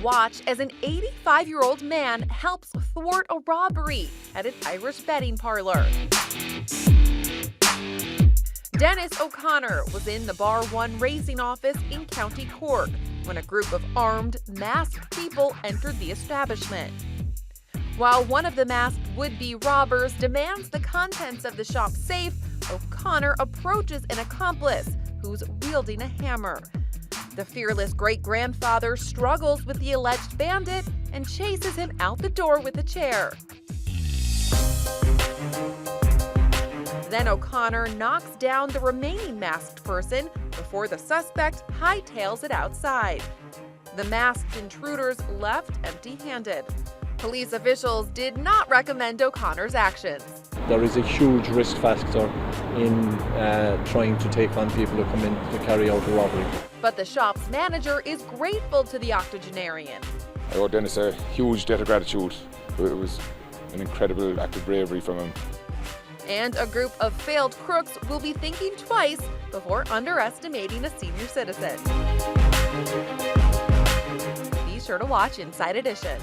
Watch as an 85-year-old man helps thwart a robbery at an Irish betting parlor. Denis O'Connor was in the Bar 1 racing office in County Cork when a group of armed, masked people entered the establishment. While one of the masked would-be robbers demands the contents of the shop safe, O'Connor approaches an accomplice who's wielding a hammer. The fearless great-grandfather struggles with the alleged bandit and chases him out the door with a chair. Then O'Connor knocks down the remaining masked person before the suspect hightails it outside. The masked intruders left empty-handed. Police officials did not recommend O'Connor's actions. There is a huge risk factor in trying to take on people who come in to carry out a robbery. But the shop's manager is grateful to the octogenarian. I owe Denis a huge debt of gratitude. It was an incredible act of bravery from him. And a group of failed crooks will be thinking twice before underestimating a senior citizen. Be sure to watch Inside Edition.